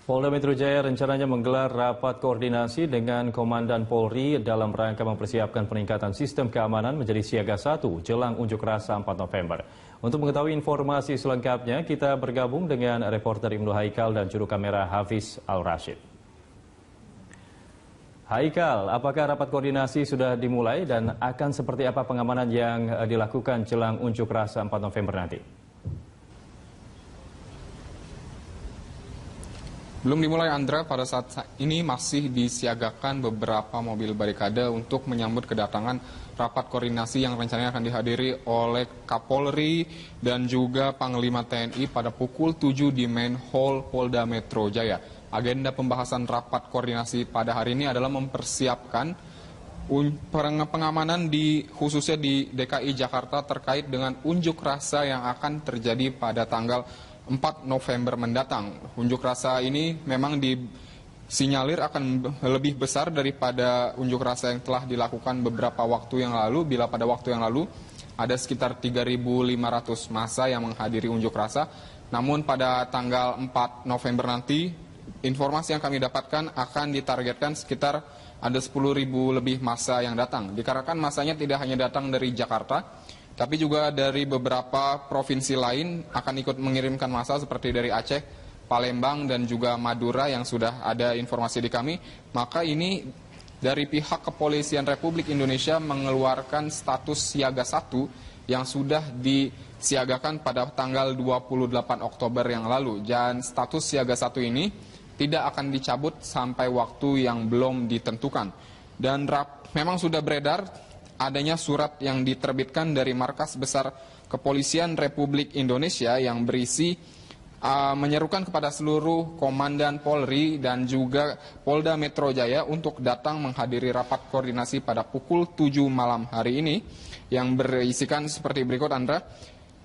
Polda Metro Jaya rencananya menggelar rapat koordinasi dengan Komandan Polri dalam rangka mempersiapkan peningkatan sistem keamanan menjadi siaga 1 jelang unjuk rasa 4 November. Untuk mengetahui informasi selengkapnya, kita bergabung dengan reporter Ibnu Haikal dan juru kamera Hafiz Al-Rashid. Haikal, apakah rapat koordinasi sudah dimulai dan akan seperti apa pengamanan yang dilakukan jelang unjuk rasa 4 November nanti? Belum dimulai, Andra. Pada saat ini masih disiagakan beberapa mobil barikade untuk menyambut kedatangan rapat koordinasi yang rencananya akan dihadiri oleh Kapolri dan juga Panglima TNI pada pukul 7 di Main Hall Polda Metro Jaya. Agenda pembahasan rapat koordinasi pada hari ini adalah mempersiapkan pengamanan khususnya di DKI Jakarta terkait dengan unjuk rasa yang akan terjadi pada tanggal 4 November mendatang. Unjuk rasa ini memang disinyalir akan lebih besar daripada unjuk rasa yang telah dilakukan beberapa waktu yang lalu, bila pada waktu yang lalu ada sekitar 3.500 massa yang menghadiri unjuk rasa. Namun pada tanggal 4 November nanti, informasi yang kami dapatkan akan ditargetkan sekitar ada 10.000 lebih massa yang datang. Dikarenakan massanya tidak hanya datang dari Jakarta, tapi juga dari beberapa provinsi lain akan ikut mengirimkan massa seperti dari Aceh, Palembang, dan juga Madura yang sudah ada informasi di kami. Maka ini dari pihak Kepolisian Republik Indonesia mengeluarkan status siaga 1 yang sudah disiagakan pada tanggal 28 Oktober yang lalu. Dan status siaga 1 ini tidak akan dicabut sampai waktu yang belum ditentukan. Dan memang sudah beredar adanya surat yang diterbitkan dari Markas Besar Kepolisian Republik Indonesia yang berisi menyerukan kepada seluruh Komandan Polri dan juga Polda Metro Jaya untuk datang menghadiri rapat koordinasi pada pukul 7 malam hari ini, yang berisikan seperti berikut, Andra.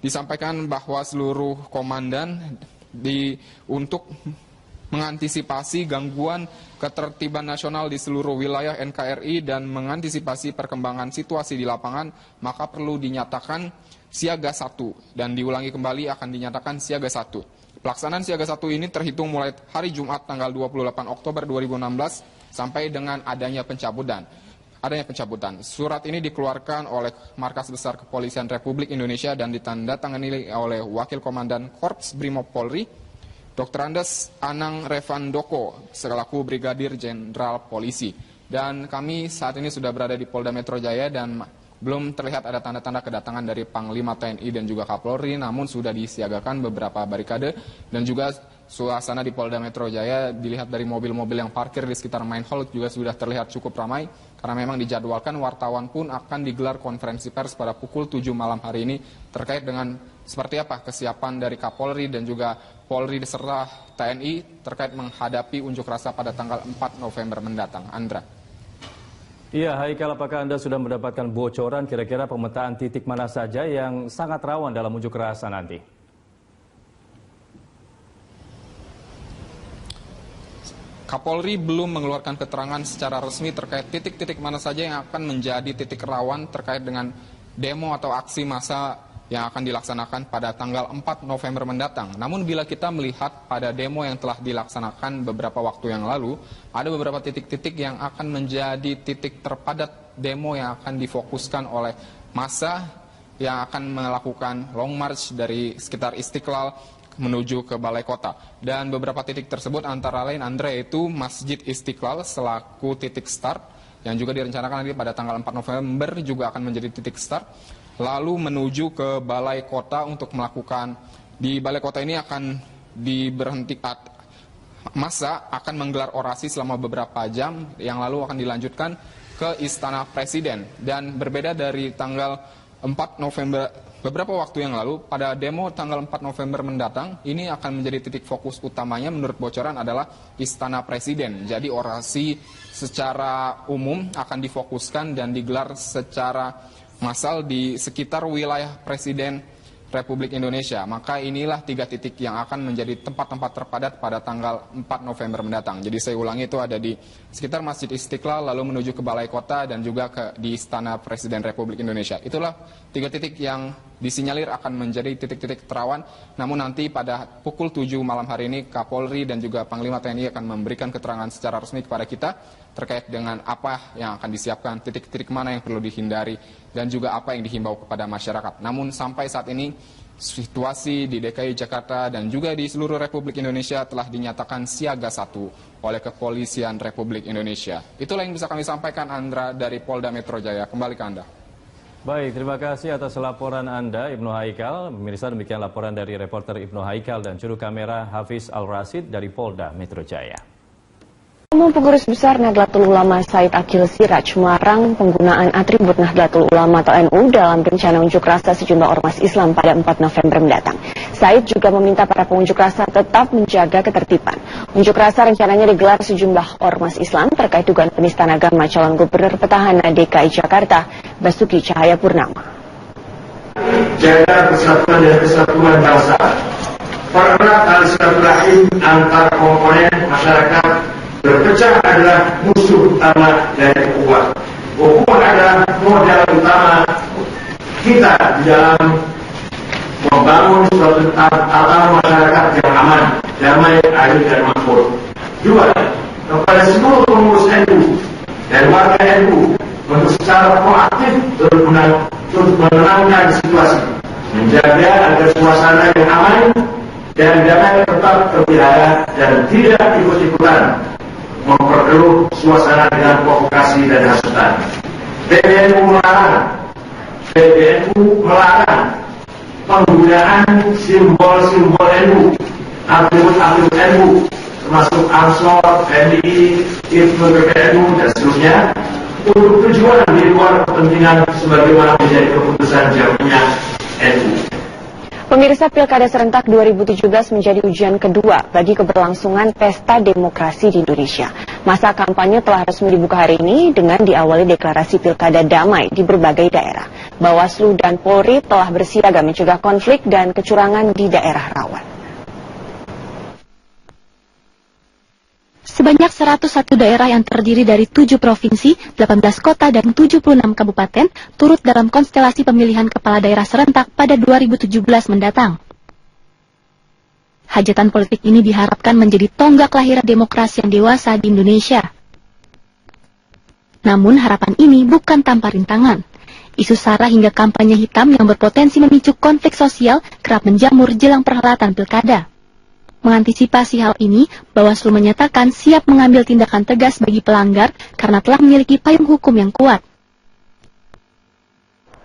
Disampaikan bahwa seluruh komandan untuk mengantisipasi gangguan ketertiban nasional di seluruh wilayah NKRI dan mengantisipasi perkembangan situasi di lapangan, maka perlu dinyatakan siaga 1 dan diulangi kembali akan dinyatakan siaga 1. Pelaksanaan siaga 1 ini terhitung mulai hari Jumat tanggal 28 Oktober 2016 sampai dengan adanya pencabutan. Surat ini dikeluarkan oleh Markas Besar Kepolisian Republik Indonesia dan ditandatangani oleh Wakil Komandan Korps Brimob Polri, Dr. Andes Anang Revandoko selaku Brigadir Jenderal Polisi. Dan kami saat ini sudah berada di Polda Metro Jaya dan belum terlihat ada tanda-tanda kedatangan dari Panglima TNI dan juga Kapolri, namun sudah disiagakan beberapa barikade dan juga suasana di Polda Metro Jaya dilihat dari mobil-mobil yang parkir di sekitar Main Hall juga sudah terlihat cukup ramai karena memang dijadwalkan wartawan pun akan digelar konferensi pers pada pukul 7 malam hari ini terkait dengan seperti apa kesiapan dari Kapolri dan juga Polri serta TNI terkait menghadapi unjuk rasa pada tanggal 4 November mendatang. Andra. Iya, Haikal, apakah Anda sudah mendapatkan bocoran kira-kira pemetaan titik mana saja yang sangat rawan dalam unjuk rasa nanti? Kapolri belum mengeluarkan keterangan secara resmi terkait titik-titik mana saja yang akan menjadi titik rawan terkait dengan demo atau aksi massa yang akan dilaksanakan pada tanggal 4 November mendatang. Namun bila kita melihat pada demo yang telah dilaksanakan beberapa waktu yang lalu, ada beberapa titik-titik yang akan menjadi titik terpadat demo yang akan difokuskan oleh massa yang akan melakukan long march dari sekitar Istiqlal menuju ke Balai Kota. Dan beberapa titik tersebut antara lain, Andre, itu Masjid Istiqlal selaku titik start, yang juga direncanakan nanti pada tanggal 4 November juga akan menjadi titik start. Lalu menuju ke Balai Kota untuk melakukan, di Balai Kota ini akan diberhentikan, massa akan menggelar orasi selama beberapa jam, yang lalu akan dilanjutkan ke Istana Presiden. Dan berbeda dari tanggal 4 November, beberapa waktu yang lalu, pada demo tanggal 4 November mendatang, ini akan menjadi titik fokus utamanya menurut bocoran adalah Istana Presiden. Jadi orasi secara umum akan difokuskan dan digelar secara massal di sekitar wilayah Presiden Republik Indonesia. Maka inilah 3 titik yang akan menjadi tempat-tempat terpadat pada tanggal 4 November mendatang. Jadi saya ulangi, itu ada di sekitar Masjid Istiqlal, lalu menuju ke Balai Kota dan juga di Istana Presiden Republik Indonesia. Itulah 3 titik yang disinyalir akan menjadi titik-titik rawan. Namun nanti pada pukul 7 malam hari ini Kapolri dan juga Panglima TNI akan memberikan keterangan secara resmi kepada kita terkait dengan apa yang akan disiapkan, titik-titik mana yang perlu dihindari, dan juga apa yang dihimbau kepada masyarakat. Namun sampai saat ini situasi di DKI Jakarta dan juga di seluruh Republik Indonesia telah dinyatakan siaga 1 oleh Kepolisian Republik Indonesia. Itulah yang bisa kami sampaikan, Andra, dari Polda Metro Jaya. Kembali ke Anda. Baik, terima kasih atas laporan Anda, Ibnu Haikal. Pemirsa, demikian laporan dari reporter Ibnu Haikal dan juru kamera Hafiz Al-Rasid dari Polda Metro Jaya. Pengurus Besar Nahdlatul Ulama Said Akil Siraj melarang penggunaan atribut Nahdlatul Ulama atau NU dalam rencana unjuk rasa sejumlah ormas Islam pada 4 November mendatang. Said juga meminta para pengunjuk rasa tetap menjaga ketertiban. Unjuk rasa rencananya digelar sejumlah ormas Islam terkait dugaan penistaan agama calon gubernur petahana DKI Jakarta, Basuki Cahayapurnama. Jaga persatuan dan kesatuan bangsa, pererat tali silaturahim antar komponen masyarakat. Berpecah adalah musuh utama dari ukhuwah. Ukhuwah adalah modal utama kita di dalam membangun suatu tatanan masyarakat yang aman, damai, adil, dan makmur. 2. Kepada seluruh pengurus NU dan warga NU untuk secara proaktif turut menenangkan situasi, menjaga agar suasana yang aman dan damai tetap terpelihara dan tidak ikut-ikutan memperkeruh suasana dengan provokasi dan hasutan. PBNU melarang penggunaan simbol-simbol NU, atribut-atribut NU, termasuk Ansor, FNI, Hizbut PBNU, dan seterusnya, untuk tujuan di luar kepentingan sebagaimana menjadi keputusan jamiah NU. Pemirsa, Pilkada Serentak 2017 menjadi ujian kedua bagi keberlangsungan pesta demokrasi di Indonesia. Masa kampanye telah resmi dibuka hari ini dengan diawali deklarasi pilkada damai di berbagai daerah. Bawaslu dan Polri telah bersiaga mencegah konflik dan kecurangan di daerah rawan. Sebanyak 101 daerah yang terdiri dari 7 provinsi, 18 kota, dan 76 kabupaten turut dalam konstelasi pemilihan kepala daerah serentak pada 2017 mendatang. Hajatan politik ini diharapkan menjadi tonggak lahiran demokrasi yang dewasa di Indonesia. Namun harapan ini bukan tanpa rintangan. Isu sara hingga kampanye hitam yang berpotensi memicu konflik sosial kerap menjamur jelang perhelatan pilkada. Mengantisipasi hal ini, Bawaslu menyatakan siap mengambil tindakan tegas bagi pelanggar karena telah memiliki payung hukum yang kuat.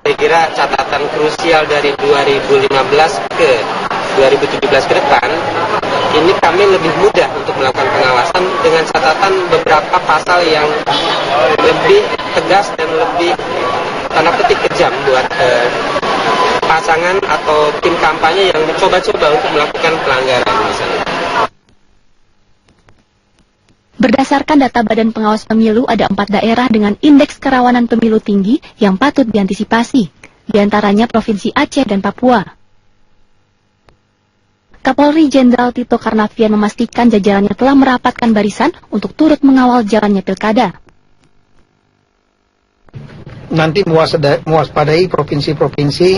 Saya kira catatan krusial dari 2015 ke 2017 ke depan, ini kami lebih mudah untuk melakukan pengawasan dengan catatan beberapa pasal yang lebih tegas dan lebih tanda petik kejam buat pasangan atau tim kampanye yang mencoba-coba untuk melakukan pelanggaran misalnya. Berdasarkan data Badan Pengawas Pemilu, ada 4 daerah dengan indeks kerawanan pemilu tinggi yang patut diantisipasi, di antaranya Provinsi Aceh dan Papua. Kapolri Jenderal Tito Karnavian memastikan jajarannya telah merapatkan barisan untuk turut mengawal jalannya pilkada. Nanti mewaspadai provinsi-provinsi,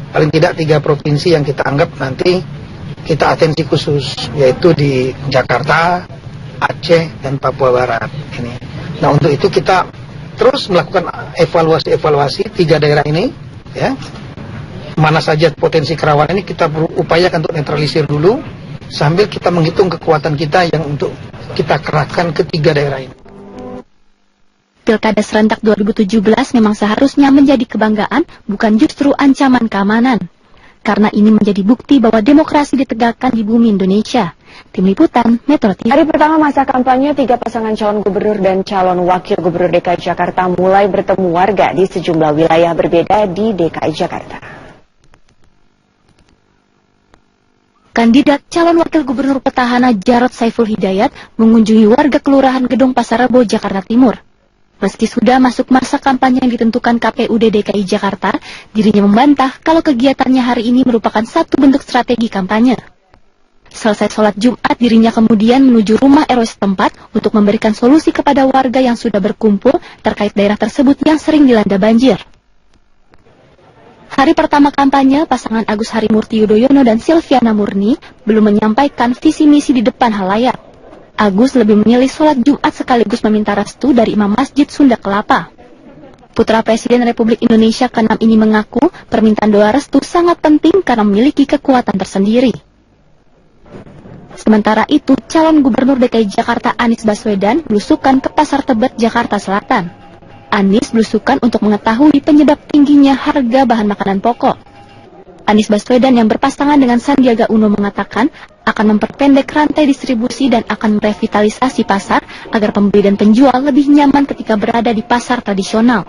paling tidak 3 provinsi yang kita anggap nanti kita atensi khusus, yaitu di Jakarta, Aceh, dan Papua Barat. Ini. Nah, untuk itu kita terus melakukan evaluasi 3 daerah ini, ya. Mana saja potensi kerawanan ini kita berupayakan untuk netralisir dulu, sambil kita menghitung kekuatan kita yang untuk kita kerahkan ke 3 daerah ini. Pilkada Serentak 2017 memang seharusnya menjadi kebanggaan, bukan justru ancaman keamanan. Karena ini menjadi bukti bahwa demokrasi ditegakkan di bumi Indonesia. Tim Liputan, Metro TV. Hari pertama masa kampanye, 3 pasangan calon gubernur dan calon wakil gubernur DKI Jakarta mulai bertemu warga di sejumlah wilayah berbeda di DKI Jakarta. Kandidat calon wakil gubernur petahana Jarod Saiful Hidayat mengunjungi warga Kelurahan Gedung Pasar Rebo, Jakarta Timur. Meski sudah masuk masa kampanye yang ditentukan KPUD DKI Jakarta, dirinya membantah kalau kegiatannya hari ini merupakan satu bentuk strategi kampanye. Selesai sholat Jumat, dirinya kemudian menuju rumah RW setempat untuk memberikan solusi kepada warga yang sudah berkumpul terkait daerah tersebut yang sering dilanda banjir. Hari pertama kampanye, pasangan Agus Harimurti Yudhoyono dan Silviana Murni belum menyampaikan visi misi di depan halayak. Agus lebih memilih sholat Jumat sekaligus meminta restu dari Imam Masjid Sunda Kelapa. Putra Presiden Republik Indonesia ke-6 ini mengaku permintaan doa restu sangat penting karena memiliki kekuatan tersendiri. Sementara itu, calon Gubernur DKI Jakarta Anies Baswedan belusukan ke Pasar Tebet, Jakarta Selatan. Anies belusukan untuk mengetahui penyebab tingginya harga bahan makanan pokok. Anies Baswedan yang berpasangan dengan Sandiaga Uno mengatakan akan memperpendek rantai distribusi dan akan merevitalisasi pasar agar pembeli dan penjual lebih nyaman ketika berada di pasar tradisional.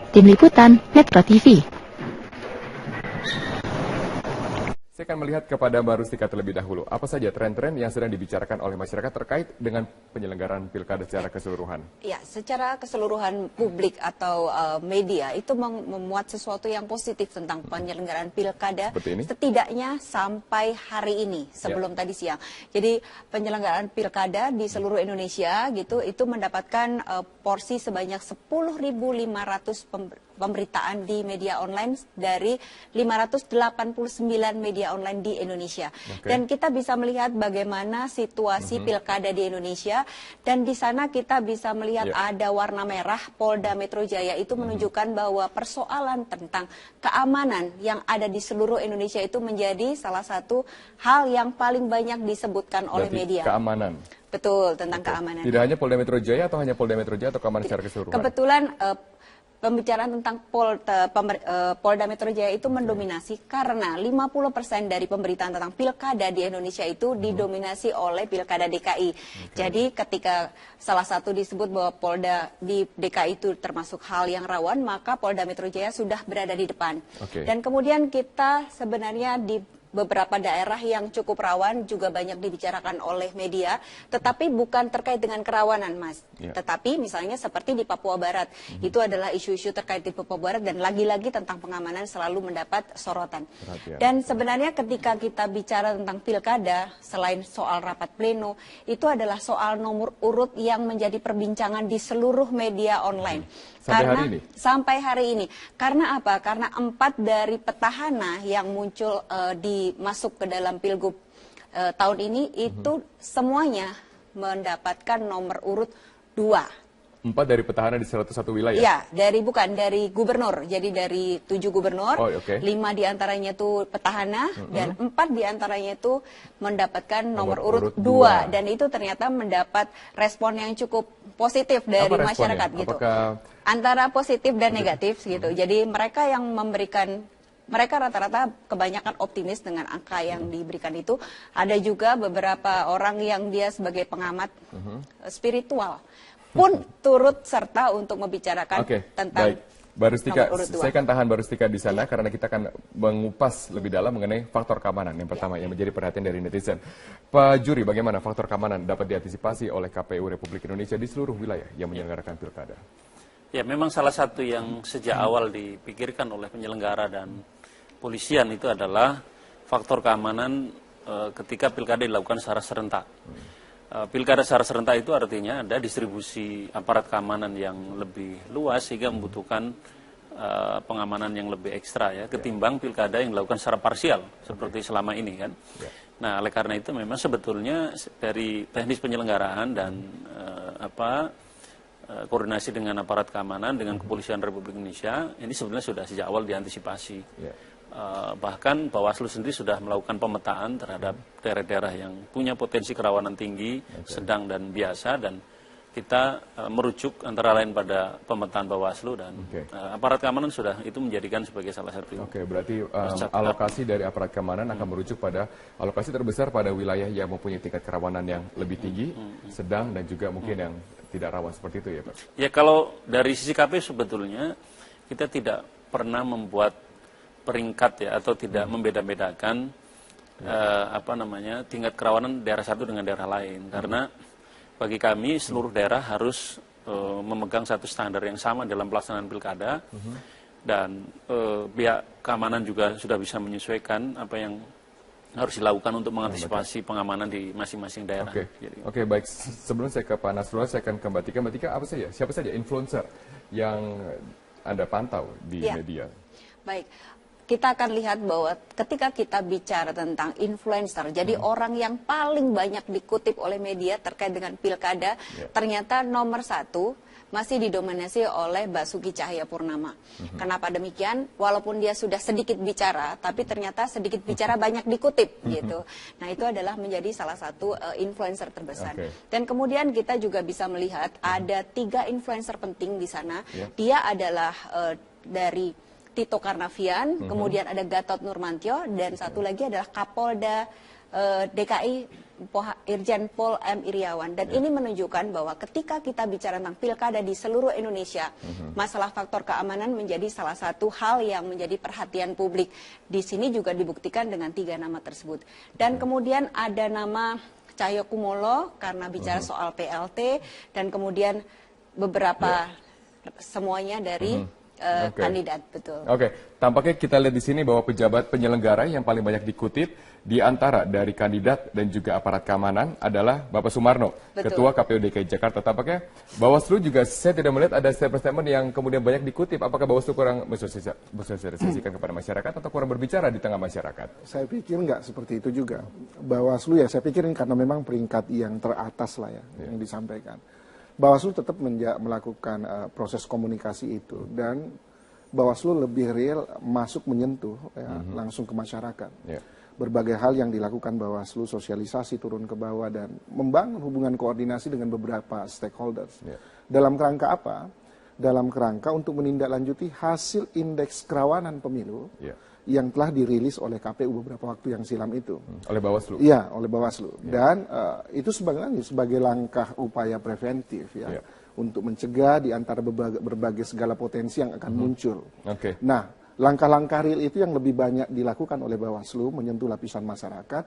Tim Liputan, Metro TV. Saya akan melihat kepada Mbak Rustika terlebih dahulu. Apa saja tren-tren yang sedang dibicarakan oleh masyarakat terkait dengan penyelenggaraan pilkada secara keseluruhan? Ya, secara keseluruhan publik atau media itu memuat sesuatu yang positif tentang penyelenggaraan pilkada. Setidaknya sampai hari ini, sebelum tadi siang. Jadi penyelenggaraan pilkada di seluruh Indonesia gitu itu mendapatkan porsi sebanyak 10.500 pemberitaan di media online dari 589 media online di Indonesia. Dan kita bisa melihat bagaimana situasi pilkada di Indonesia, dan di sana kita bisa melihat ada warna merah. Polda Metro Jaya itu menunjukkan bahwa persoalan tentang keamanan yang ada di seluruh Indonesia itu menjadi salah satu hal yang paling banyak disebutkan oleh media. Keamanan. Betul, tentang keamanan. Tidak hanya Polda Metro Jaya atau hanya Polda Metro Jaya atau keamanan secara keseluruhan? Kebetulan pembicaraan tentang Polda Metro Jaya itu mendominasi karena 50% dari pemberitaan tentang pilkada di Indonesia itu didominasi oleh pilkada DKI. Jadi ketika salah satu disebut bahwa Polda di DKI itu termasuk hal yang rawan, maka Polda Metro Jaya sudah berada di depan. Dan kemudian kita sebenarnya di beberapa daerah yang cukup rawan juga banyak dibicarakan oleh media, tetapi bukan terkait dengan kerawanan, Mas. Tetapi misalnya seperti di Papua Barat, itu adalah isu-isu terkait di Papua Barat dan lagi-lagi tentang pengamanan selalu mendapat sorotan. Dan sebenarnya ketika kita bicara tentang pilkada, selain soal rapat pleno, itu adalah soal nomor urut yang menjadi perbincangan di seluruh media online. Sampai hari ini. Karena apa? Karena 4 dari petahana yang muncul masuk ke dalam pilgub tahun ini itu semuanya mendapatkan nomor urut 2. 4 dari petahana di 101 wilayah? Ya, dari gubernur. Jadi dari 7 gubernur, 5 diantaranya itu petahana, dan 4 diantaranya itu mendapatkan nomor urut 2. Dan itu ternyata mendapat respon yang cukup positif dari masyarakat gitu. Antara positif dan negatif gitu. Jadi mereka yang memberikan, mereka rata-rata kebanyakan optimis dengan angka yang diberikan itu. Ada juga beberapa orang yang dia sebagai pengamat spiritual pun turut serta untuk membicarakan tentang Mbak Rustika, saya akan tahan Mbak Rustika di sana karena kita akan mengupas lebih dalam mengenai faktor keamanan yang pertama yang menjadi perhatian dari netizen. Pak Juri, bagaimana faktor keamanan dapat diantisipasi oleh KPU Republik Indonesia di seluruh wilayah yang menyelenggarakan pilkada? Ya, memang salah satu yang sejak awal dipikirkan oleh penyelenggara dan polisian itu adalah faktor keamanan ketika pilkada dilakukan secara serentak. Pilkada secara serentak itu artinya ada distribusi aparat keamanan yang lebih luas sehingga membutuhkan pengamanan yang lebih ekstra ya ketimbang pilkada yang dilakukan secara parsial seperti selama ini kan. Nah, oleh karena itu memang sebetulnya dari teknis penyelenggaraan dan koordinasi dengan aparat keamanan dengan kepolisian Republik Indonesia ini sebenarnya sudah sejak awal diantisipasi. Bahkan Bawaslu sendiri sudah melakukan pemetaan terhadap daerah-daerah yang punya potensi kerawanan tinggi, sedang dan biasa, dan kita merujuk antara lain pada pemetaan Bawaslu dan aparat keamanan sudah itu menjadikan sebagai salah satu. Berarti alokasi dari aparat keamanan akan merujuk pada alokasi terbesar pada wilayah yang mempunyai tingkat kerawanan yang lebih tinggi, sedang dan juga mungkin yang tidak rawan seperti itu ya Pak? Ya, kalau dari sisi KPU sebetulnya kita tidak pernah membuat peringkat ya atau tidak membeda-bedakan tingkat kerawanan daerah satu dengan daerah lain karena bagi kami seluruh daerah harus memegang satu standar yang sama dalam pelaksanaan pilkada dan pihak keamanan juga sudah bisa menyesuaikan apa yang harus dilakukan untuk mengantisipasi pengamanan di masing-masing daerah. Oke, baik. Sebelum saya ke Pak Nasrullah, saya akan ke Mbak Tika. Mbak Tika, siapa saja influencer yang Anda pantau di media? Baik, kita akan lihat bahwa ketika kita bicara tentang influencer, jadi orang yang paling banyak dikutip oleh media terkait dengan pilkada, ternyata nomor 1 masih didominasi oleh Basuki Cahayapurnama. Kenapa demikian? Walaupun dia sudah sedikit bicara, tapi ternyata sedikit bicara banyak dikutip gitu. Nah, itu adalah menjadi salah satu influencer terbesar. Dan kemudian kita juga bisa melihat ada 3 influencer penting di sana. Dia adalah dari Tito Karnavian, kemudian ada Gatot Nurmantio, dan satu lagi adalah Kapolda DKI Irjen Pol M. Iriawan. Dan ini menunjukkan bahwa ketika kita bicara tentang pilkada di seluruh Indonesia, masalah faktor keamanan menjadi salah satu hal yang menjadi perhatian publik. Di sini juga dibuktikan dengan 3 nama tersebut. Dan kemudian ada nama Cahyokumolo karena bicara soal PLT, dan kemudian beberapa semuanya dari kandidat, betul. Tampaknya kita lihat di sini bahwa pejabat penyelenggara yang paling banyak dikutip di antara dari kandidat dan juga aparat keamanan adalah Bapak Sumarno, Ketua KPU DKI Jakarta. Tampaknya Bawaslu juga saya tidak melihat ada statement yang kemudian banyak dikutip. Apakah Bawaslu kurang mensosialisasikan kepada masyarakat atau kurang berbicara di tengah masyarakat? Saya pikir nggak seperti itu juga. Bawaslu ya saya pikirin karena memang peringkat yang teratas lah ya yang disampaikan. Bawaslu tetap melakukan proses komunikasi itu, dan Bawaslu lebih real masuk menyentuh langsung ke masyarakat. Berbagai hal yang dilakukan Bawaslu, sosialisasi turun ke bawah dan membangun hubungan koordinasi dengan beberapa stakeholders. Dalam kerangka apa? Dalam kerangka untuk menindaklanjuti hasil indeks kerawanan pemilu yang telah dirilis oleh KPU beberapa waktu yang silam itu. Oleh Bawaslu? Iya, oleh Bawaslu. Dan itu sebagai langkah upaya preventif ya, untuk mencegah di antara berbagai segala potensi yang akan muncul. Nah, langkah-langkah real itu yang lebih banyak dilakukan oleh Bawaslu, menyentuh lapisan masyarakat,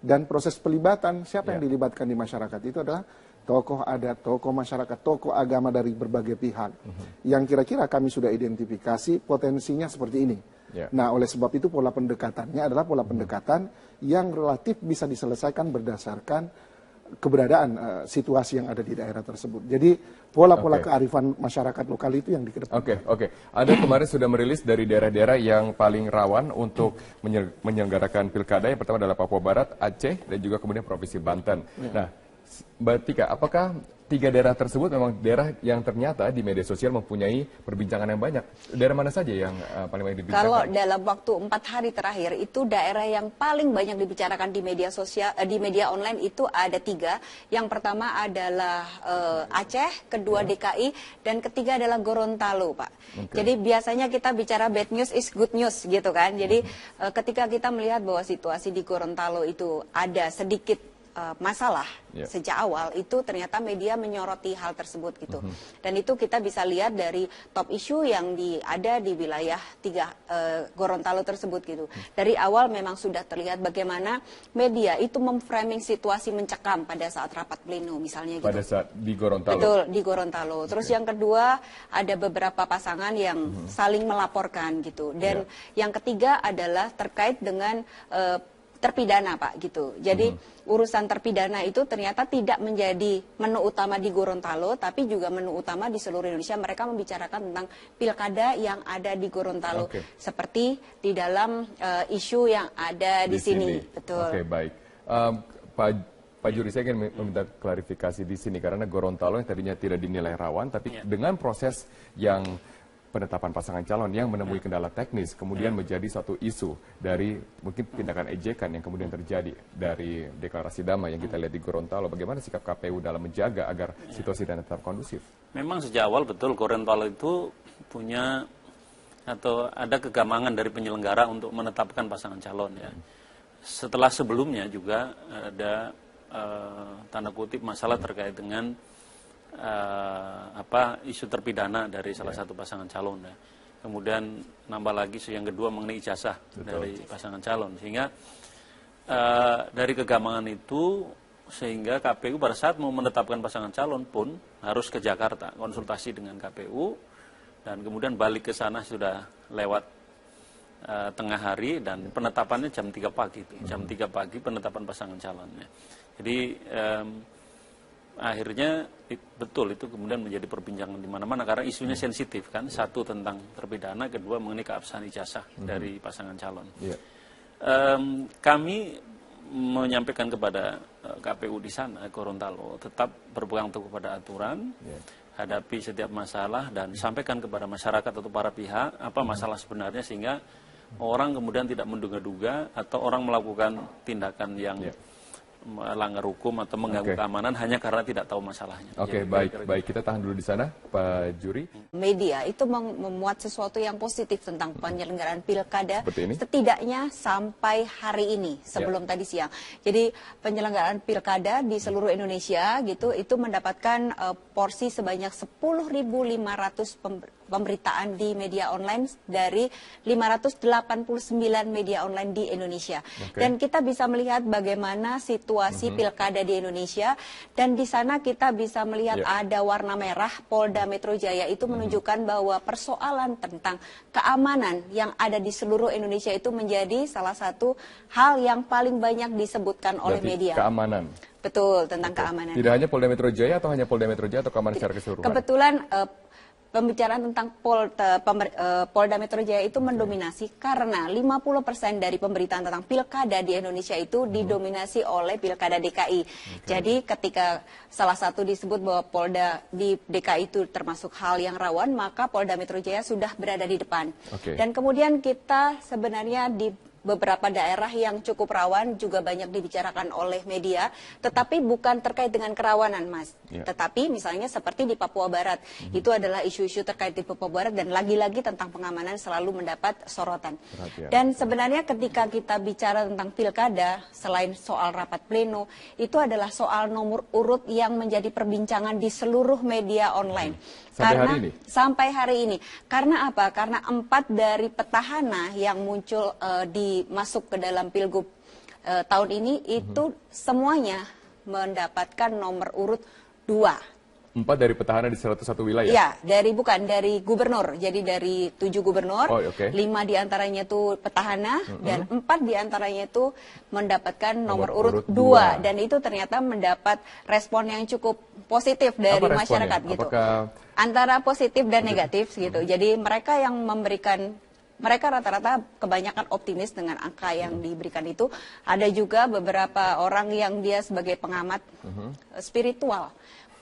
dan proses pelibatan, siapa yang dilibatkan di masyarakat itu adalah tokoh adat, tokoh masyarakat, tokoh agama dari berbagai pihak. Yang kira-kira kami sudah identifikasi potensinya seperti ini. Nah, oleh sebab itu pola pendekatannya adalah pola pendekatan yang relatif bisa diselesaikan berdasarkan keberadaan situasi yang ada di daerah tersebut. Jadi pola-pola kearifan masyarakat lokal itu yang dikedepankan. Anda kemarin sudah merilis dari daerah-daerah yang paling rawan untuk menyelenggarakan pilkada. Yang pertama adalah Papua Barat, Aceh, dan juga kemudian Provinsi Banten. Nah, Mbak Tika, apakah 3 daerah tersebut memang daerah yang ternyata di media sosial mempunyai perbincangan yang banyak? Daerah mana saja yang paling banyak dibicarakan? Kalau dalam waktu 4 hari terakhir itu daerah yang paling banyak dibicarakan di media sosial, di media online itu ada 3. Yang pertama adalah Aceh, kedua DKI, dan ketiga adalah Gorontalo, Pak. Jadi biasanya kita bicara bad news is good news gitu kan. Jadi ketika kita melihat bahwa situasi di Gorontalo itu ada sedikit masalah sejak awal, itu ternyata media menyoroti hal tersebut gitu. Dan itu kita bisa lihat dari top issue yang ada di wilayah 3 Gorontalo tersebut gitu. Dari awal memang sudah terlihat bagaimana media itu memframing situasi mencekam pada saat rapat pleno misalnya gitu. Pada saat di Gorontalo. Betul, di Gorontalo. Terus yang kedua ada beberapa pasangan yang saling melaporkan gitu. Dan yang ketiga adalah terkait dengan terpidana, Pak, gitu. Jadi urusan terpidana itu ternyata tidak menjadi menu utama di Gorontalo, tapi juga menu utama di seluruh Indonesia. Mereka membicarakan tentang pilkada yang ada di Gorontalo, seperti di dalam isu yang ada di sini. Betul. Baik. Pak Juri, saya ingin meminta klarifikasi di sini karena Gorontalo yang tadinya tidak dinilai rawan, tapi dengan proses yang penetapan pasangan calon yang menemui kendala teknis kemudian menjadi satu isu dari mungkin tindakan ejekan yang kemudian terjadi dari deklarasi damai yang kita lihat di Gorontalo. Bagaimana sikap KPU dalam menjaga agar situasi dan tetap kondusif? Memang sejak awal betul Gorontalo itu punya atau ada kegamangan dari penyelenggara untuk menetapkan pasangan calon ya. Setelah sebelumnya juga ada tanda kutip masalah terkait dengan isu terpidana dari salah satu pasangan calon ya. Kemudian nambah lagi isu yang kedua mengenai ijazah dari pasangan calon, sehingga dari kegamangan itu sehingga KPU pada saat mau menetapkan pasangan calon pun harus ke Jakarta konsultasi dengan KPU, dan kemudian balik ke sana sudah lewat tengah hari dan penetapannya jam 3 pagi itu. Jam 3 pagi penetapan pasangan calonnya. Jadi akhirnya betul itu kemudian menjadi perbincangan di mana-mana karena isunya sensitif kan, satu tentang terpidana, kedua mengenai keabsahan ijazah dari pasangan calon. Kami menyampaikan kepada KPU di sana, Gorontalo, tetap berpegang teguh pada aturan, hadapi setiap masalah dan sampaikan kepada masyarakat atau para pihak apa masalah sebenarnya sehingga orang kemudian tidak menduga-duga atau orang melakukan tindakan yang melanggar hukum atau mengganggu keamanan hanya karena tidak tahu masalahnya. Baik, kita tahan dulu di sana, Pak Juri. Media itu memuat sesuatu yang positif tentang penyelenggaraan pilkada, setidaknya sampai hari ini, sebelum tadi siang. Jadi penyelenggaraan pilkada di seluruh Indonesia gitu, itu mendapatkan porsi sebanyak 10.500 pemberitaan di media online dari 589 media online di Indonesia. Dan kita bisa melihat bagaimana situasi pilkada di Indonesia, dan di sana kita bisa melihat ada warna merah. Polda Metro Jaya itu menunjukkan bahwa persoalan tentang keamanan yang ada di seluruh Indonesia itu menjadi salah satu hal yang paling banyak disebutkan oleh media. Keamanan. Betul, tentang keamanan. Tidak hanya Polda Metro Jaya atau hanya Polda Metro Jaya atau keamanan secara keseluruhan? Kebetulan pembicaraan tentang Polda Metro Jaya itu mendominasi karena 50% dari pemberitaan tentang pilkada di Indonesia itu didominasi oleh pilkada DKI. Jadi ketika salah satu disebut bahwa Polda di DKI itu termasuk hal yang rawan, maka Polda Metro Jaya sudah berada di depan. Dan kemudian kita sebenarnya di beberapa daerah yang cukup rawan juga banyak dibicarakan oleh media, tetapi bukan terkait dengan kerawanan, Mas. Tetapi misalnya seperti di Papua Barat, itu adalah isu-isu terkait di Papua Barat dan lagi-lagi tentang pengamanan selalu mendapat sorotan. Dan sebenarnya ketika kita bicara tentang pilkada, selain soal rapat pleno, itu adalah soal nomor urut yang menjadi perbincangan di seluruh media online. Sampai hari ini. Karena apa? Karena 4 dari petahana yang muncul masuk ke dalam Pilgub tahun ini itu semuanya mendapatkan nomor urut 2. 4 dari petahana di 101 wilayah? Ya, dari gubernur. Jadi dari 7 gubernur, 5 diantaranya itu petahana, dan 4 diantaranya itu mendapatkan nomor urut 2. Dan itu ternyata mendapat respon yang cukup positif dari masyarakat gitu. Antara positif dan negatif gitu. Jadi mereka yang memberikan, mereka rata-rata kebanyakan optimis dengan angka yang diberikan itu. Ada juga beberapa orang yang dia sebagai pengamat spiritual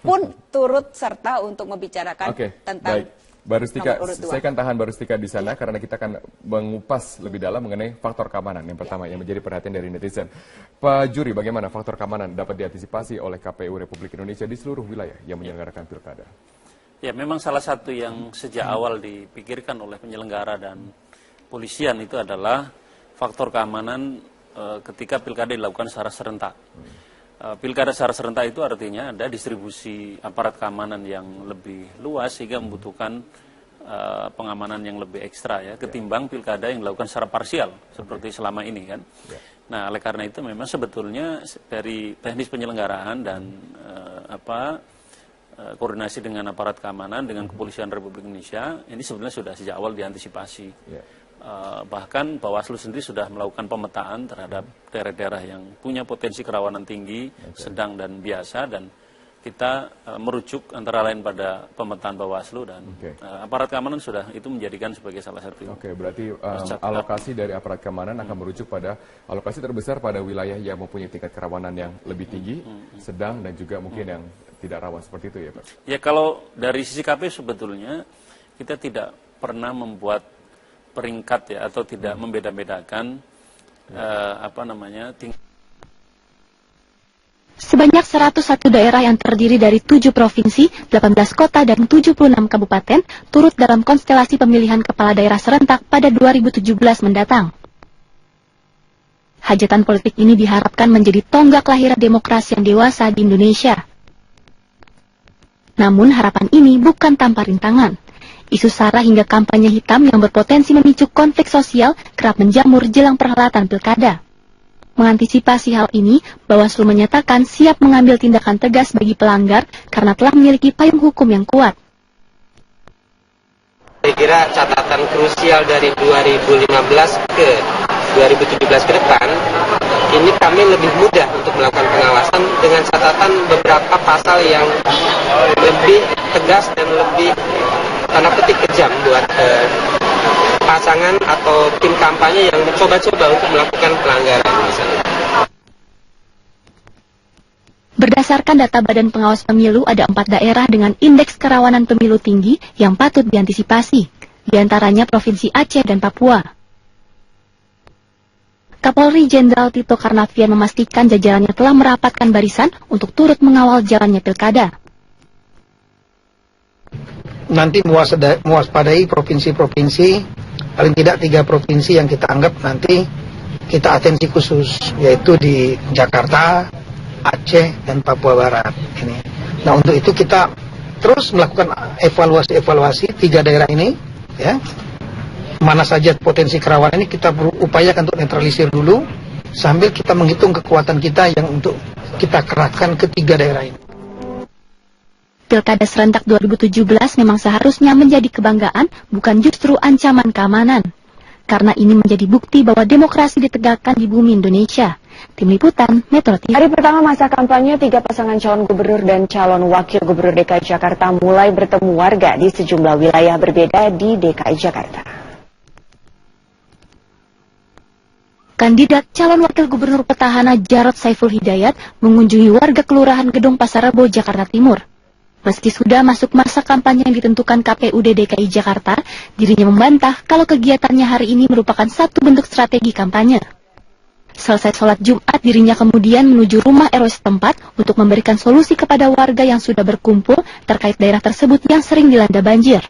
pun turut serta untuk membicarakan tentang Barustika, saya akan tahan Barustika di sana karena kita akan mengupas lebih dalam mengenai faktor keamanan yang pertama yang menjadi perhatian dari netizen. Pak Juri, bagaimana faktor keamanan dapat diantisipasi oleh KPU Republik Indonesia di seluruh wilayah yang menyelenggarakan pilkada? Ya, memang salah satu yang sejak awal dipikirkan oleh penyelenggara dan polisian itu adalah faktor keamanan ketika pilkada dilakukan secara serentak. Pilkada secara serentak itu artinya ada distribusi aparat keamanan yang lebih luas sehingga membutuhkan pengamanan yang lebih ekstra ya ketimbang pilkada yang dilakukan secara parsial seperti selama ini kan. Nah, oleh karena itu memang sebetulnya dari teknis penyelenggaraan dan koordinasi dengan aparat keamanan dengan Kepolisian Republik Indonesia ini sebenarnya sudah sejak awal diantisipasi. Bahkan Bawaslu sendiri sudah melakukan pemetaan terhadap daerah-daerah yang punya potensi kerawanan tinggi, sedang dan biasa, dan kita merujuk antara lain pada pemetaan Bawaslu dan aparat keamanan sudah itu menjadikan sebagai salah satu. Berarti alokasi dari aparat keamanan akan merujuk pada alokasi terbesar pada wilayah yang mempunyai tingkat kerawanan yang lebih tinggi, sedang dan juga mungkin yang tidak rawan seperti itu ya Pak? Ya, kalau dari sisi KPU sebetulnya kita tidak pernah membuat peringkat ya atau tidak membeda-bedakan Sebanyak 101 daerah yang terdiri dari 7 provinsi, 18 kota, dan 76 kabupaten turut dalam konstelasi pemilihan kepala daerah serentak pada 2017 mendatang. Hajatan politik ini diharapkan menjadi tonggak lahiran demokrasi yang dewasa di Indonesia. Namun harapan ini bukan tanpa rintangan. Isu sara hingga kampanye hitam yang berpotensi memicu konflik sosial kerap menjamur jelang perhelatan pilkada. Mengantisipasi hal ini, Bawaslu menyatakan siap mengambil tindakan tegas bagi pelanggar karena telah memiliki payung hukum yang kuat. Saya kira catatan krusial dari 2015 ke 2017 ke depan, ini kami lebih mudah untuk melakukan pengawasan dengan catatan beberapa pasal yang lebih tegas dan lebih tanda petik kejam buat pasangan atau tim kampanye yang mencoba-coba untuk melakukan pelanggaran misalnya. Berdasarkan data Badan Pengawas Pemilu, ada 4 daerah dengan indeks kerawanan pemilu tinggi yang patut diantisipasi, di antaranya Provinsi Aceh dan Papua. Kapolri Jenderal Tito Karnavian memastikan jajarannya telah merapatkan barisan untuk turut mengawal jalannya pilkada. Nanti mewaspadai provinsi-provinsi, paling tidak 3 provinsi yang kita anggap nanti kita atensi khusus, yaitu di Jakarta, Aceh, dan Papua Barat. Ini. Nah, untuk itu kita terus melakukan evaluasi 3 daerah ini, ya. Mana saja potensi kerawanan ini kita berupayakan untuk netralisir dulu, sambil kita menghitung kekuatan kita yang untuk kita kerahkan ke 3 daerah ini. Pilkada serentak 2017 memang seharusnya menjadi kebanggaan, bukan justru ancaman keamanan. Karena ini menjadi bukti bahwa demokrasi ditegakkan di bumi Indonesia. Tim Liputan, Metro TV. Hari pertama masa kampanye, 3 pasangan calon gubernur dan calon wakil gubernur DKI Jakarta mulai bertemu warga di sejumlah wilayah berbeda di DKI Jakarta. Kandidat calon wakil gubernur petahana Jarod Saiful Hidayat mengunjungi warga Kelurahan Gedong Pasar Rebo, Jakarta Timur. Meski sudah masuk masa kampanye yang ditentukan KPUD DKI Jakarta, dirinya membantah kalau kegiatannya hari ini merupakan satu bentuk strategi kampanye. Selesai sholat Jumat, dirinya kemudian menuju rumah RW setempat untuk memberikan solusi kepada warga yang sudah berkumpul terkait daerah tersebut yang sering dilanda banjir.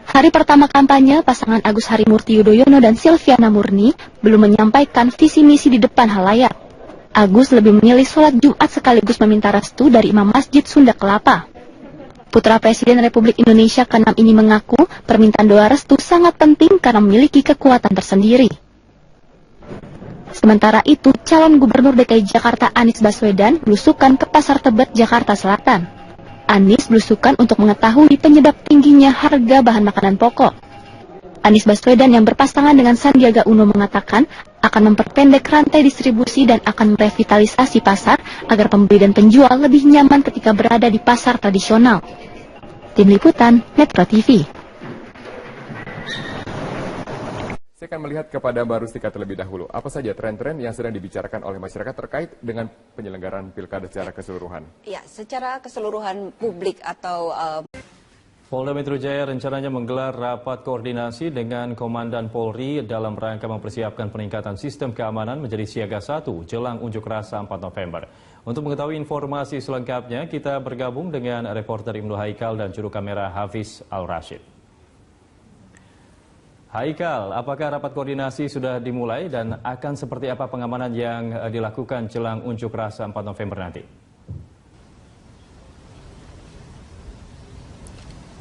Hari pertama kampanye, pasangan Agus Harimurti Yudhoyono dan Silviana Murni belum menyampaikan visi misi di depan halayak. Agus lebih memilih sholat Jumat sekaligus meminta restu dari Imam Masjid Sunda Kelapa. Putra Presiden Republik Indonesia ke-6 ini mengaku permintaan doa restu sangat penting karena memiliki kekuatan tersendiri. Sementara itu, calon gubernur DKI Jakarta Anies Baswedan belusukan ke Pasar Tebet, Jakarta Selatan. Anies belusukan untuk mengetahui penyebab tingginya harga bahan makanan pokok. Anies Baswedan yang berpasangan dengan Sandiaga Uno mengatakan akan memperpendek rantai distribusi dan akan merevitalisasi pasar agar pembeli dan penjual lebih nyaman ketika berada di pasar tradisional. Tim Liputan, Metro TV. Saya akan melihat kepada Mbak Rustika terlebih dahulu. Apa saja tren-tren yang sedang dibicarakan oleh masyarakat terkait dengan penyelenggaraan pilkada secara keseluruhan? Ya, secara keseluruhan publik atau Polda Metro Jaya rencananya menggelar rapat koordinasi dengan Komandan Polri dalam rangka mempersiapkan peningkatan sistem keamanan menjadi siaga 1 jelang unjuk rasa 4 November. Untuk mengetahui informasi selengkapnya, kita bergabung dengan reporter Ibnu Haikal dan juru kamera Hafiz Al-Rashid. Haikal, apakah rapat koordinasi sudah dimulai dan akan seperti apa pengamanan yang dilakukan jelang unjuk rasa 4 November nanti?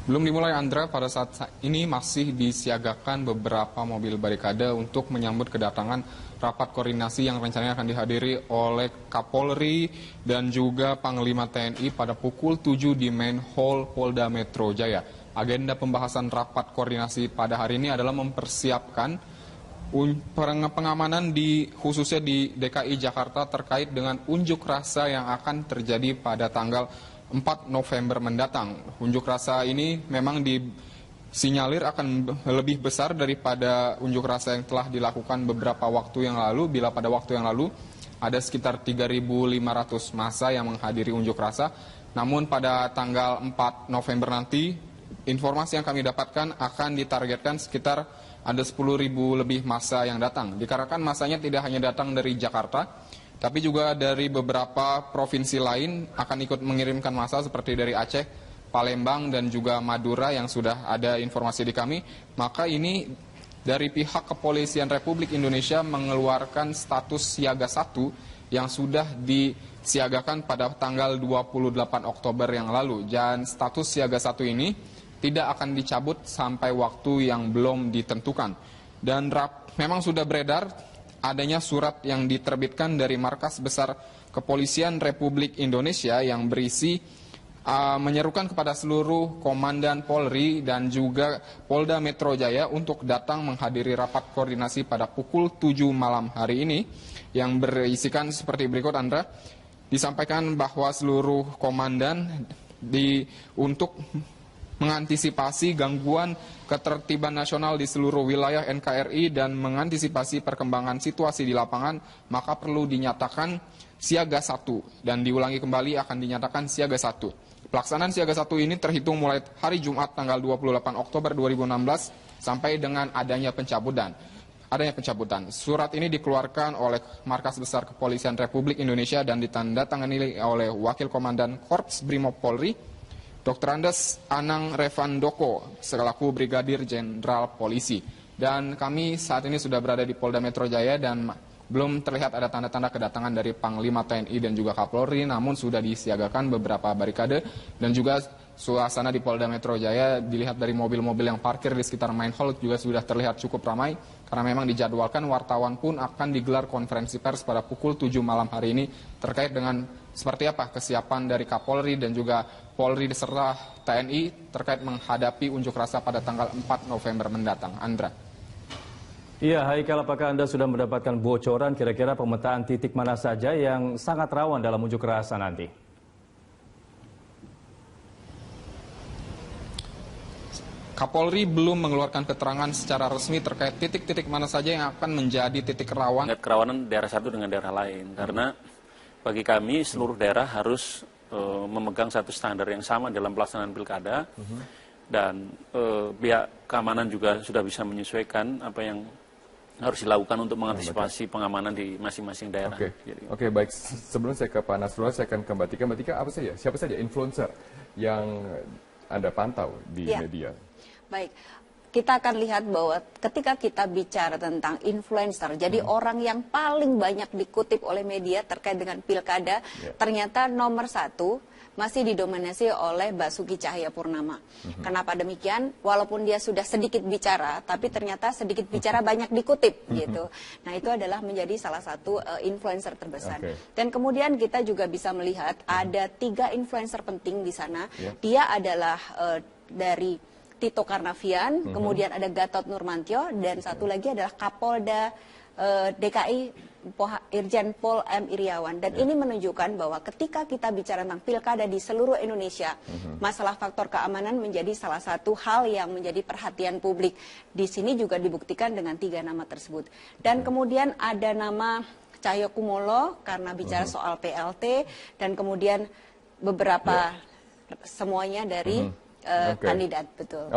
Belum dimulai, Andra. Pada saat ini masih disiagakan beberapa mobil barikade untuk menyambut kedatangan rapat koordinasi yang rencananya akan dihadiri oleh Kapolri dan juga Panglima TNI pada pukul 7 di Main Hall Polda Metro Jaya. Agenda pembahasan rapat koordinasi pada hari ini adalah mempersiapkan pengamanan khususnya di DKI Jakarta terkait dengan unjuk rasa yang akan terjadi pada tanggal 4 November mendatang. Unjuk rasa ini memang disinyalir akan lebih besar daripada unjuk rasa yang telah dilakukan beberapa waktu yang lalu, bila pada waktu yang lalu ada sekitar 3.500 massa yang menghadiri unjuk rasa. Namun pada tanggal 4 November nanti, informasi yang kami dapatkan akan ditargetkan sekitar ada 10.000 lebih massa yang datang. Dikarenakan massanya tidak hanya datang dari Jakarta, tapi juga dari beberapa provinsi lain akan ikut mengirimkan massa seperti dari Aceh, Palembang, dan juga Madura yang sudah ada informasi di kami. Maka ini dari pihak Kepolisian Republik Indonesia mengeluarkan status siaga 1 yang sudah disiagakan pada tanggal 28 Oktober yang lalu. Dan status siaga 1 ini tidak akan dicabut sampai waktu yang belum ditentukan. Dan memang sudah beredar adanya surat yang diterbitkan dari Markas Besar Kepolisian Republik Indonesia yang berisi menyerukan kepada seluruh komandan Polri dan juga Polda Metro Jaya untuk datang menghadiri rapat koordinasi pada pukul 7 malam hari ini yang berisikan seperti berikut, Andra. Disampaikan bahwa seluruh komandan untuk mengantisipasi gangguan ketertiban nasional di seluruh wilayah NKRI dan mengantisipasi perkembangan situasi di lapangan, maka perlu dinyatakan siaga 1 dan diulangi kembali akan dinyatakan siaga 1. Pelaksanaan siaga 1 ini terhitung mulai hari Jumat tanggal 28 Oktober 2016 sampai dengan adanya pencabutan. Surat ini dikeluarkan oleh Markas Besar Kepolisian Republik Indonesia dan ditandatangani oleh Wakil Komandan Korps Brimob Polri, Dr. Andes Anang Revandoko, selaku Brigadir Jenderal Polisi. Dan kami saat ini sudah berada di Polda Metro Jaya dan belum terlihat ada tanda-tanda kedatangan dari Panglima TNI dan juga Kapolri, namun sudah disiagakan beberapa barikade dan juga suasana di Polda Metro Jaya dilihat dari mobil-mobil yang parkir di sekitar Main Hall juga sudah terlihat cukup ramai karena memang dijadwalkan wartawan pun akan digelar konferensi pers pada pukul 7 malam hari ini terkait dengan seperti apa kesiapan dari Kapolri dan juga Polri beserta TNI terkait menghadapi unjuk rasa pada tanggal 4 November mendatang. Andra. Iya, Haikal, apakah Anda sudah mendapatkan bocoran kira-kira pemetaan titik mana saja yang sangat rawan dalam unjuk rasa nanti? Kapolri belum mengeluarkan keterangan secara resmi terkait titik-titik mana saja yang akan menjadi titik rawan. Kerawanan daerah satu dengan daerah lain, karena bagi kami seluruh daerah harus memegang satu standar yang sama dalam pelaksanaan pilkada, dan pihak keamanan juga sudah bisa menyesuaikan apa yang harus dilakukan untuk mengantisipasi pengamanan di masing-masing daerah. Oke, baik. Sebelum saya ke Pak Nasrullah, saya akan ke Mbak Tika. Mbak Tika, siapa saja influencer yang Anda pantau di media? Baik, kita akan lihat bahwa ketika kita bicara tentang influencer, jadi orang yang paling banyak dikutip oleh media terkait dengan pilkada, ternyata nomor 1 masih didominasi oleh Basuki Cahayapurnama. Kenapa demikian? Walaupun dia sudah sedikit bicara, tapi ternyata sedikit bicara banyak dikutip gitu. Nah, itu adalah menjadi salah satu influencer terbesar. Dan kemudian kita juga bisa melihat ada 3 influencer penting di sana. Dia adalah dari Tito Karnavian, kemudian ada Gatot Nurmantio, dan satu lagi adalah Kapolda DKI Irjen Pol M. Iriawan. Dan ini menunjukkan bahwa ketika kita bicara tentang pilkada di seluruh Indonesia, masalah faktor keamanan menjadi salah satu hal yang menjadi perhatian publik. Di sini juga dibuktikan dengan 3 nama tersebut. Dan kemudian ada nama Cahyokumolo karena bicara soal PLT, dan kemudian beberapa semuanya dari kandidat, betul.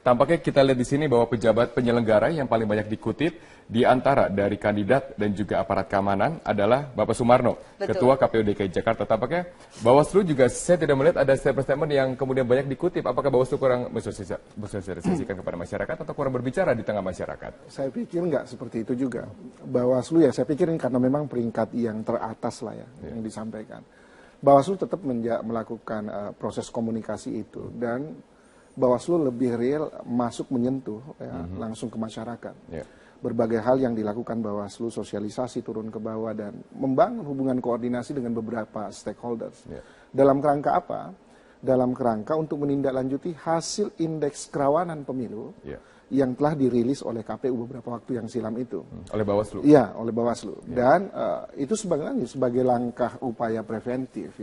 Tampaknya kita lihat di sini bahwa pejabat penyelenggara yang paling banyak dikutip di antara dari kandidat dan juga aparat keamanan adalah Bapak Sumarno, Ketua KPU DKI Jakarta. Tampaknya Bawaslu juga saya tidak melihat ada statement yang kemudian banyak dikutip. Apakah Bawaslu kurang mensosialisasikan kepada masyarakat atau kurang berbicara di tengah masyarakat? Saya pikir nggak seperti itu juga. Bawaslu saya pikir karena memang peringkat yang teratas lah yang disampaikan. Bawaslu tetap melakukan proses komunikasi itu, dan Bawaslu lebih real masuk menyentuh langsung ke masyarakat. Berbagai hal yang dilakukan Bawaslu, sosialisasi turun ke bawah dan membangun hubungan koordinasi dengan beberapa stakeholders. Dalam kerangka apa? Dalam kerangka untuk menindaklanjuti hasil indeks kerawanan pemilu yang telah dirilis oleh KPU beberapa waktu yang silam itu. Oleh Bawaslu? Iya, oleh Bawaslu. Dan itu sebagai langkah upaya preventif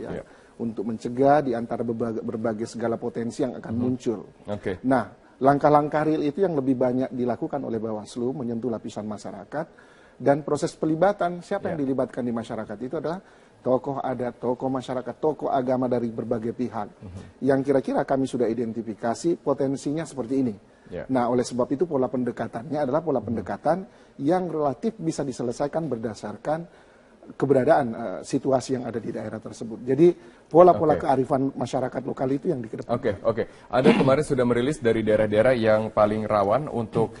untuk mencegah di antara berbagai segala potensi yang akan muncul. Nah, langkah-langkah real itu yang lebih banyak dilakukan oleh Bawaslu, menyentuh lapisan masyarakat, dan proses pelibatan, siapa yang dilibatkan di masyarakat itu adalah tokoh adat, tokoh masyarakat, tokoh agama dari berbagai pihak. Yang kira-kira kami sudah identifikasi potensinya seperti ini. Nah, oleh sebab itu pola pendekatannya adalah pola pendekatan yang relatif bisa diselesaikan berdasarkan keberadaan situasi yang ada di daerah tersebut. Jadi pola-pola kearifan masyarakat lokal itu yang dikedepankan. Anda kemarin sudah merilis dari daerah-daerah yang paling rawan untuk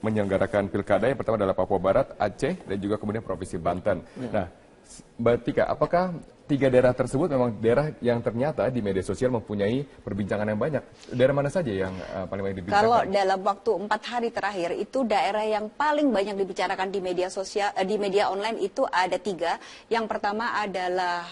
menyelenggarakan pilkada. Yang pertama adalah Papua Barat, Aceh, dan juga kemudian Provinsi Banten. Nah, Mbak Tika, apakah 3 daerah tersebut memang daerah yang ternyata di media sosial mempunyai perbincangan yang banyak? Daerah mana saja yang paling banyak dibicarakan? Kalau dalam waktu 4 hari terakhir itu daerah yang paling banyak dibicarakan di media sosial, di media online itu ada 3. Yang pertama adalah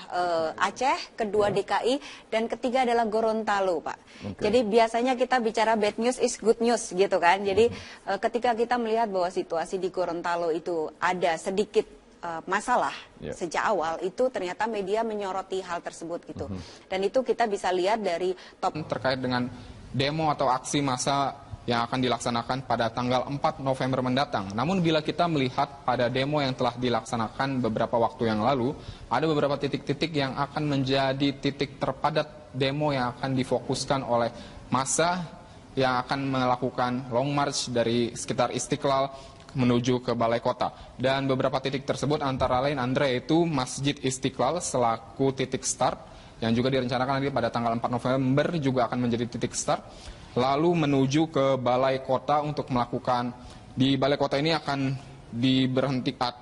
Aceh, kedua DKI, dan ketiga adalah Gorontalo, Pak. Jadi biasanya kita bicara bad news is good news gitu kan. Jadi ketika kita melihat bahwa situasi di Gorontalo itu ada sedikit masalah sejak awal, itu ternyata media menyoroti hal tersebut gitu. Dan itu kita bisa lihat dari top terkait dengan demo atau aksi massa yang akan dilaksanakan pada tanggal 4 November mendatang. Namun bila kita melihat pada demo yang telah dilaksanakan beberapa waktu yang lalu, ada beberapa titik-titik yang akan menjadi titik terpadat demo yang akan difokuskan oleh massa yang akan melakukan long march dari sekitar Istiqlal menuju ke Balai Kota. Dan beberapa titik tersebut antara lain, Andre, itu Masjid Istiqlal selaku titik start, yang juga direncanakan nanti pada tanggal 4 November juga akan menjadi titik start. Lalu menuju ke Balai Kota untuk melakukan, di Balai Kota ini akan diberhentikan,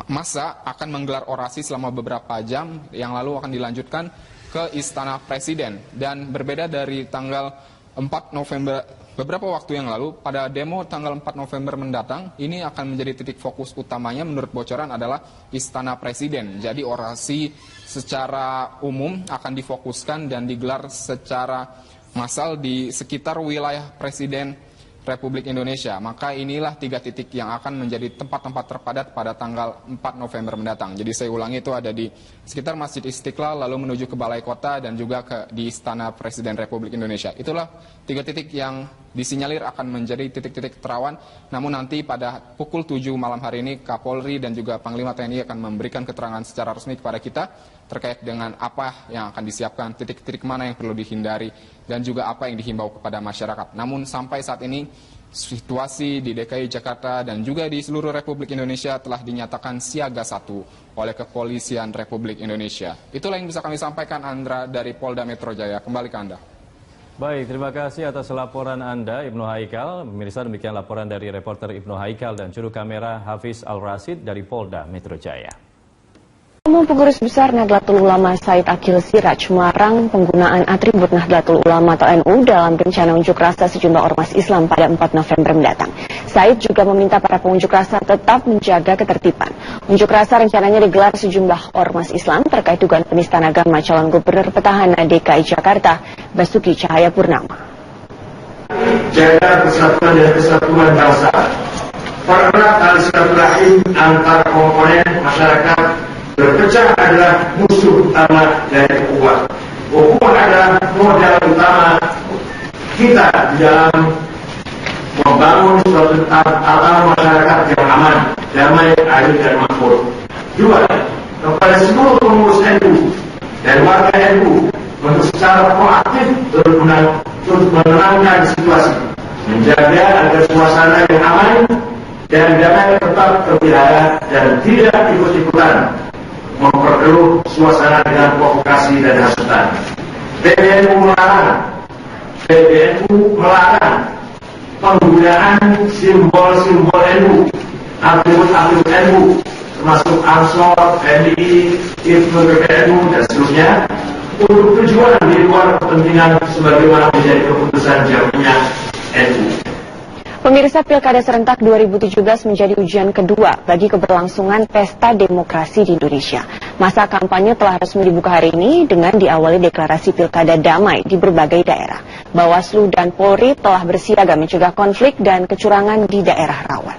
massa akan menggelar orasi selama beberapa jam, yang lalu akan dilanjutkan ke Istana Presiden. Dan berbeda dari tanggal 4 November, beberapa waktu yang lalu, pada demo tanggal 4 November mendatang, ini akan menjadi titik fokus utamanya menurut bocoran adalah Istana Presiden. Jadi orasi secara umum akan difokuskan dan digelar secara massal di sekitar wilayah Presiden Republik Indonesia. Maka inilah 3 titik yang akan menjadi tempat-tempat terpadat pada tanggal 4 November mendatang. Jadi saya ulangi, itu ada di sekitar Masjid Istiqlal, lalu menuju ke Balai Kota, dan juga di Istana Presiden Republik Indonesia. Itulah 3 titik yang disinyalir akan menjadi titik-titik terawan. Namun nanti pada pukul 7 malam hari ini, Kapolri dan juga Panglima TNI akan memberikan keterangan secara resmi kepada kita terkait dengan apa yang akan disiapkan, titik-titik mana yang perlu dihindari, dan juga apa yang dihimbau kepada masyarakat. Namun sampai saat ini, situasi di DKI Jakarta dan juga di seluruh Republik Indonesia telah dinyatakan siaga 1 oleh Kepolisian Republik Indonesia. Itulah yang bisa kami sampaikan, Andra, dari Polda Metro Jaya. Kembali ke Anda. Baik, terima kasih atas laporan Anda, Ibnu Haikal. Pemirsa, demikian laporan dari reporter Ibnu Haikal dan juru kamera Hafiz Al-Rasid dari Polda Metro Jaya. Pengurus Besar Nahdlatul Ulama Said Akil Siraj melarang penggunaan atribut Nahdlatul Ulama atau NU dalam rencana unjuk rasa sejumlah ormas Islam pada 4 November mendatang. Said juga meminta para pengunjuk rasa tetap menjaga ketertiban. Unjuk rasa rencananya digelar sejumlah ormas Islam terkait dugaan penistaan agama calon gubernur petahana DKI Jakarta, Basuki Cahayapurnama. Jaga persatuan dan kesatuan bangsa, pererat tali silaturahim antar komponen masyarakat. Berpecah adalah musuh utama dari ukhuwah. Ukhuwah adalah modal utama kita di dalam membangun suatu tatanan masyarakat yang aman, damai, adil, dan makmur. 2. Kepada seluruh pengurus NU dan warga NU untuk secara proaktif untuk menenangkan situasi, menjaga agar suasana yang aman dan damai tetap terpelihara dan tidak ikut-ikutan memperkeruh suasana dengan provokasi dan hasutan. PBNU melarang penggunaan simbol-simbol NU, atribut-atribut NU, termasuk Ansor, FNI, Hizbut PBNU, dan seterusnya, untuk tujuan di luar kepentingan sebagaimana menjadi keputusan jamiah NU. Pemirsa, Pilkada Serentak 2017 menjadi ujian kedua bagi keberlangsungan pesta demokrasi di Indonesia. Masa kampanye telah resmi dibuka hari ini dengan diawali deklarasi pilkada damai di berbagai daerah. Bawaslu dan Polri telah bersiaga mencegah konflik dan kecurangan di daerah rawan.